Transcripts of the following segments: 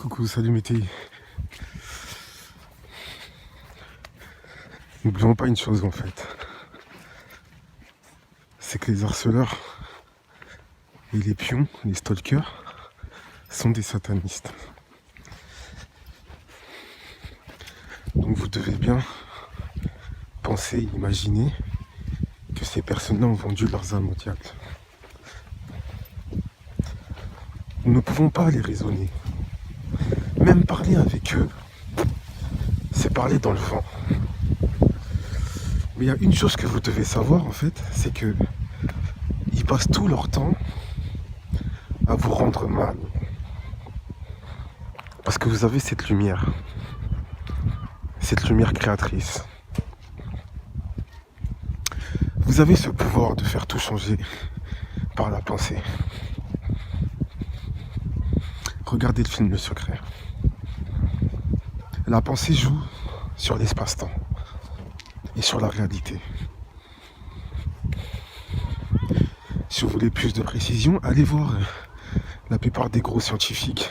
Coucou, salut Mété. N'oublions pas une chose en fait, c'est que les harceleurs et les pions, les stalkers, sont des satanistes. Donc vous devez bien penser, imaginer que ces personnes-là ont vendu leurs âmes au diable. Nous ne pouvons pas les raisonner. Même parler avec eux, c'est parler dans le vent. Mais il y a une chose que vous devez savoir en fait, c'est que ils passent tout leur temps à vous rendre mal. Parce que vous avez cette lumière créatrice. Vous avez ce pouvoir de faire tout changer par la pensée. Regardez le film Le Secret. La pensée joue sur l'espace-temps et sur la réalité. Si vous voulez plus de précision, allez voir la plupart des gros scientifiques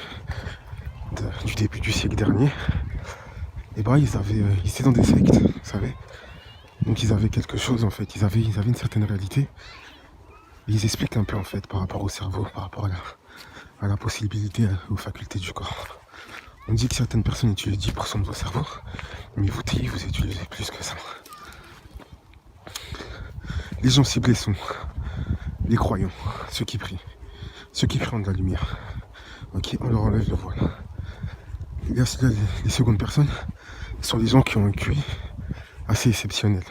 du début du siècle dernier. Et bah ils étaient dans des sectes, vous savez. Donc ils avaient quelque chose en fait, ils avaient une certaine réalité. Et ils expliquent un peu en fait par rapport au cerveau, par rapport à la possibilité, aux facultés du corps. On dit que certaines personnes utilisent 10% de vos cerveaux, mais vous utilisez plus que ça. Les gens ciblés sont les croyants, ceux qui prient en de la lumière. Ok, on leur enlève le voile. Les secondes personnes sont les gens qui ont un QI assez exceptionnel.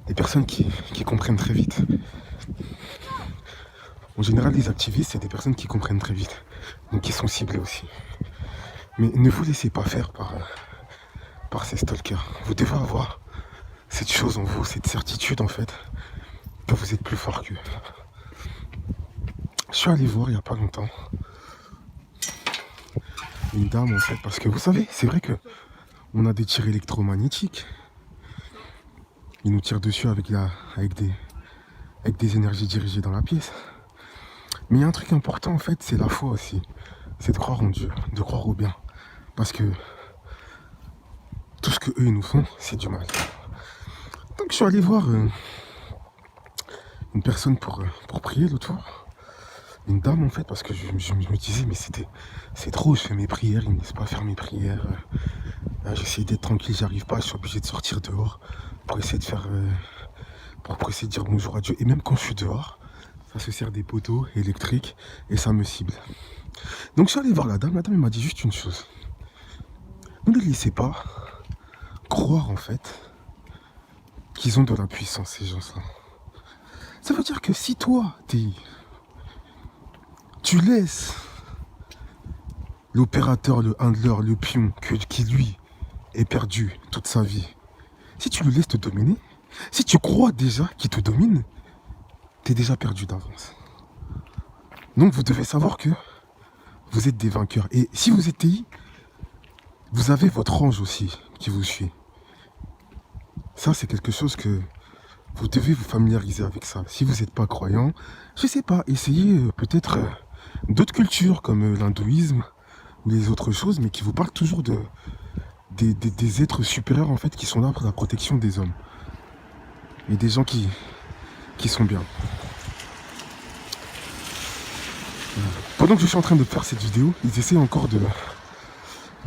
Les personnes qui comprennent très vite. En général, les activistes, c'est des personnes qui comprennent très vite, donc qui sont ciblés aussi. Mais ne vous laissez pas faire par ces stalkers. Vous devez avoir cette chose en vous, cette certitude en fait, que vous êtes plus fort qu'eux. Je suis allé voir il n'y a pas longtemps une dame en fait, parce que vous savez, c'est vrai que on a des tirs électromagnétiques. Ils nous tirent dessus avec des énergies dirigées dans la pièce. Mais il y a un truc important en fait, c'est la foi aussi. C'est de croire en Dieu, de croire au bien. Parce que tout ce que eux ils nous font, c'est du mal. Donc je suis allé voir une personne pour prier l'autre fois. Une dame en fait, parce que je me disais mais c'est trop, je fais mes prières, ils me laissent pas faire mes prières. J'essaie d'être tranquille, j'arrive pas, je suis obligé de sortir dehors pour essayer de faire pour essayer de dire bonjour à Dieu. Et même quand je suis dehors, ça se sert des poteaux électriques et ça me cible. Donc je suis allé voir la dame elle m'a dit juste une chose. Ne les laissez pas croire en fait qu'ils ont de la puissance ces gens-là. Ça veut dire que si toi tu laisses l'opérateur, le handler, le pion qui lui est perdu toute sa vie, si tu le laisses te dominer, si tu crois déjà qu'il te domine, t'es déjà perdu d'avance. Donc vous devez savoir que vous êtes des vainqueurs. Et si vous êtes TI, vous avez votre ange aussi qui vous suit. Ça, c'est quelque chose que vous devez vous familiariser avec ça. Si vous n'êtes pas croyant, je sais pas, essayez peut-être d'autres cultures comme l'hindouisme ou les autres choses, mais qui vous parlent toujours des êtres supérieurs en fait qui sont là pour la protection des hommes. Et des gens qui sont bien. Pendant que je suis en train de faire cette vidéo, ils essaient encore de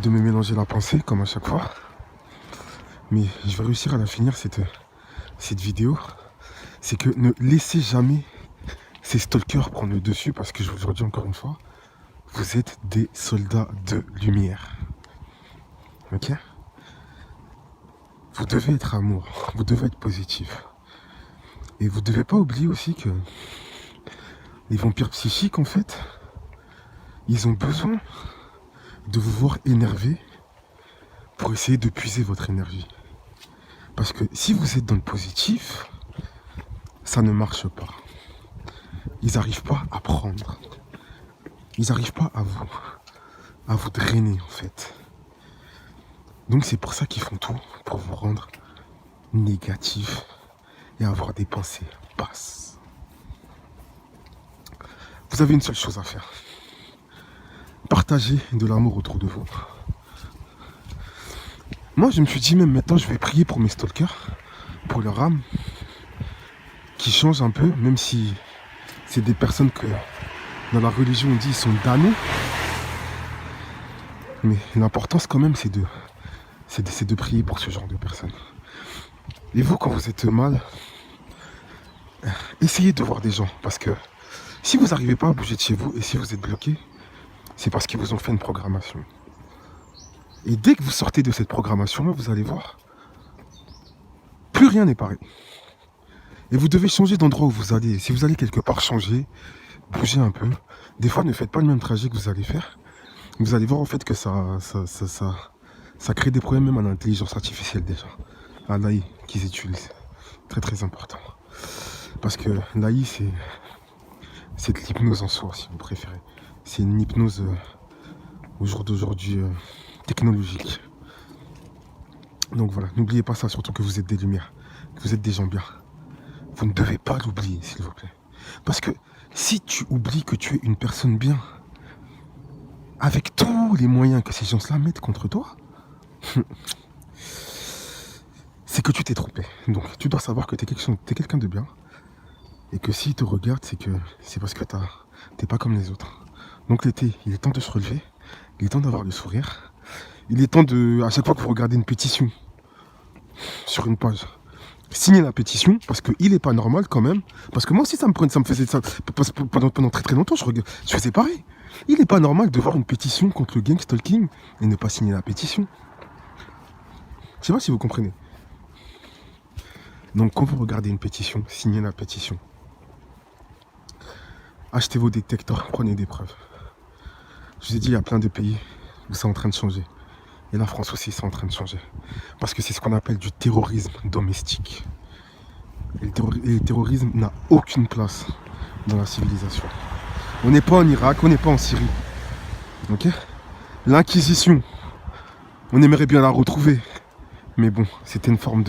me mélanger la pensée, comme à chaque fois. Mais je vais réussir à la finir, cette vidéo. C'est que ne laissez jamais ces stalkers prendre le dessus, parce que je vous le dis encore une fois, vous êtes des soldats de lumière. Ok ? Vous devez être amour, vous devez être positif. Et vous devez pas oublier aussi que les vampires psychiques, en fait, ils ont besoin de vous voir énervé pour essayer de puiser votre énergie. Parce que si vous êtes dans le positif, ça ne marche pas. Ils n'arrivent pas à prendre. Ils n'arrivent pas à vous drainer, en fait. Donc c'est pour ça qu'ils font tout, pour vous rendre négatif et avoir des pensées basses. Vous avez une seule chose à faire. Partagez de l'amour autour de vous. Moi, je me suis dit, même maintenant, je vais prier pour mes stalkers, pour leur âme, qui changent un peu, même si c'est des personnes que, dans la religion, on dit ils sont damnés. Mais l'importance, quand même, c'est de prier pour ce genre de personnes. Et vous, quand vous êtes mal, essayez de voir des gens. Parce que si vous n'arrivez pas à bouger de chez vous, et si vous êtes bloqué, c'est parce qu'ils vous ont fait une programmation. Et dès que vous sortez de cette programmation-là, vous allez voir, plus rien n'est pareil. Et vous devez changer d'endroit où vous allez. Si vous allez quelque part changer, bougez un peu. Des fois, ne faites pas le même trajet que vous allez faire. Vous allez voir en fait que ça crée des problèmes même à l'intelligence artificielle déjà. À l'AI qu'ils utilisent. Très très important. Parce que l'AI, c'est de l'hypnose en soi, si vous préférez. C'est une hypnose au jour d'aujourd'hui technologique. Donc voilà, n'oubliez pas ça, surtout que vous êtes des lumières, que vous êtes des gens bien. Vous ne devez pas l'oublier, s'il vous plaît. Parce que si tu oublies que tu es une personne bien, avec tous les moyens que ces gens-là mettent contre toi, c'est que tu t'es trompé. Donc tu dois savoir que tu es quelqu'un de bien. Et que s'ils te regardent, c'est parce que t'es pas comme les autres. Donc l'été, il est temps de se relever. Il est temps d'avoir le sourire. Il est temps de, à chaque fois que vous regardez une pétition sur une page, signer la pétition, parce qu'il n'est pas normal quand même. Parce que moi aussi, ça me faisait ça. Pendant très très longtemps, je faisais pareil. Il n'est pas normal de voir une pétition contre le gang stalking et ne pas signer la pétition. Je sais pas si vous comprenez. Donc quand vous regardez une pétition, signez la pétition. Achetez vos détecteurs, prenez des preuves. Je vous ai dit, il y a plein de pays où c'est en train de changer. Et la France aussi, c'est en train de changer. Parce que c'est ce qu'on appelle du terrorisme domestique. Et le terrorisme n'a aucune place dans la civilisation. On n'est pas en Irak, on n'est pas en Syrie. Ok ? L'Inquisition, on aimerait bien la retrouver. Mais bon, c'était une forme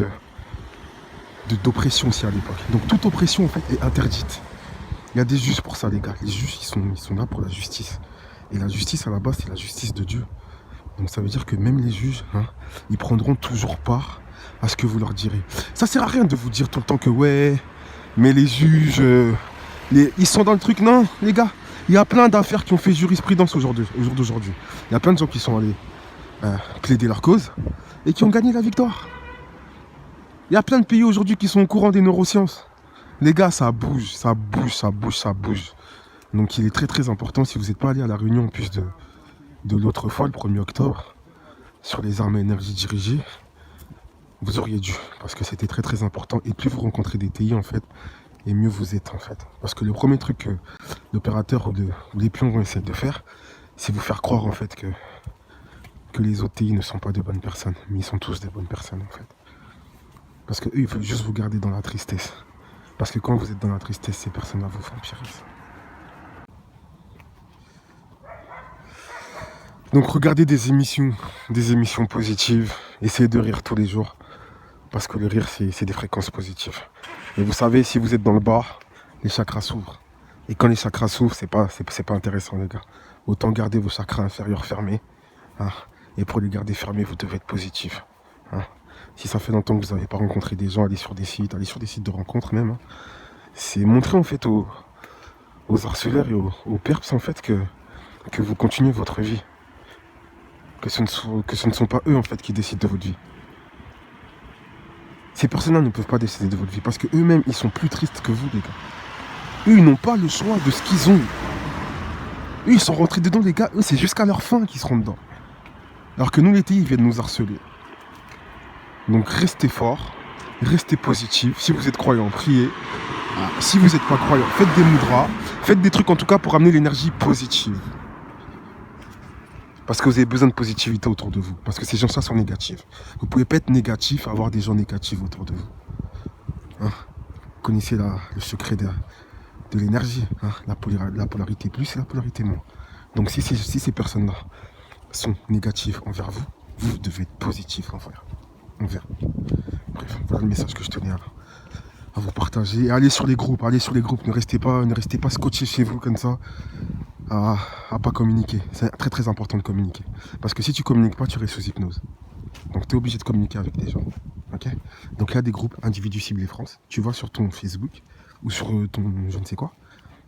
d'oppression aussi à l'époque. Donc toute oppression, en fait, est interdite. Il y a des juges pour ça, les gars. Les juges, ils sont là pour la justice. Et la justice, à la base, c'est la justice de Dieu. Donc ça veut dire que même les juges, ils prendront toujours part à ce que vous leur direz. Ça sert à rien de vous dire tout le temps que ouais, mais les juges, ils sont dans le truc. Non, les gars, il y a plein d'affaires qui ont fait jurisprudence au jour d'aujourd'hui. Il y a plein de gens qui sont allés plaider leur cause et qui ont gagné la victoire. Il y a plein de pays aujourd'hui qui sont au courant des neurosciences. Les gars, ça bouge, ça bouge, ça bouge, ça bouge. Donc il est très très important, si vous n'êtes pas allé à la réunion en plus de l'autre fois, le 1er octobre, sur les armes à énergie dirigée, vous auriez dû, parce que c'était très très important. Et plus vous rencontrez des TI en fait, et mieux vous êtes en fait. Parce que le premier truc que l'opérateur ou les pions vont essayer de faire, c'est vous faire croire en fait que les autres TI ne sont pas de bonnes personnes. Mais ils sont tous des bonnes personnes en fait. Parce qu'eux, ils veulent juste vous garder dans la tristesse. Parce que quand vous êtes dans la tristesse, ces personnes-là vous vampirisent. Donc regardez des émissions positives. Essayez de rire tous les jours. Parce que le rire, c'est des fréquences positives. Et vous savez, si vous êtes dans le bas, les chakras s'ouvrent. Et quand les chakras s'ouvrent, c'est pas intéressant, les gars. Autant garder vos chakras inférieurs fermés. Et pour les garder fermés, vous devez être positif. Si ça fait longtemps que vous n'avez pas rencontré des gens, allez sur des sites de rencontres même. C'est montrer en fait aux harceleurs et aux perps en fait que vous continuez votre vie. Que ce ne sont pas eux en fait qui décident de votre vie. Ces personnes-là ne peuvent pas décider de votre vie parce qu'eux-mêmes, ils sont plus tristes que vous, les gars. Eux, ils n'ont pas le choix de ce qu'ils ont. Eux, ils sont rentrés dedans, les gars. Eux, c'est jusqu'à leur fin qu'ils seront dedans. Alors que nous, les TI, ils viennent nous harceler. Donc, restez forts, restez positifs. Si vous êtes croyant, priez. Si vous n'êtes pas croyant, faites des mudras. Faites des trucs, en tout cas, pour amener l'énergie positive. Parce que vous avez besoin de positivité autour de vous. Parce que ces gens-là sont négatifs. Vous ne pouvez pas être négatif et avoir des gens négatifs autour de vous. Vous connaissez le secret de l'énergie. La polarité plus et la polarité moins. Donc si ces personnes-là sont négatives envers vous, vous devez être positif envers. Bref, voilà le message que je tenais à vous partager. Et allez sur les groupes. Ne restez pas scotché chez vous comme ça. à pas communiquer. C'est très très important de communiquer. Parce que si tu communiques pas, tu restes sous hypnose. Donc tu es obligé de communiquer avec des gens. Ok. Donc il y a des groupes individus ciblés France. Tu vas sur ton Facebook ou sur ton je ne sais quoi.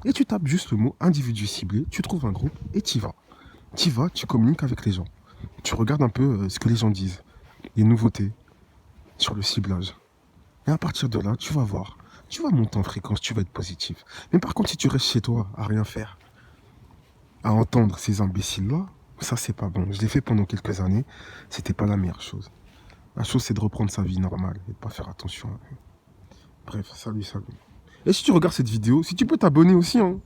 Et tu tapes juste le mot individu ciblé. Tu trouves un groupe et tu y vas. Tu y vas, tu communiques avec les gens. Tu regardes un peu ce que les gens disent. Les nouveautés sur le ciblage. Et à partir de là, tu vas voir. Tu vas monter en fréquence, tu vas être positif. Mais par contre, si tu restes chez toi à rien faire, à entendre ces imbéciles-là, ça c'est pas bon. Je l'ai fait pendant quelques années, c'était pas la meilleure chose. La chose c'est de reprendre sa vie normale et de pas faire attention. Bref, salut, salut. Et si tu regardes cette vidéo, si tu peux t'abonner aussi, hein.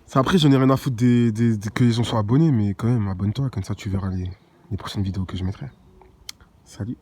Ça, après, j'en ai rien à foutre que les gens soient abonnés, mais quand même, abonne-toi, comme ça tu verras les prochaines vidéos que je mettrai. Salut.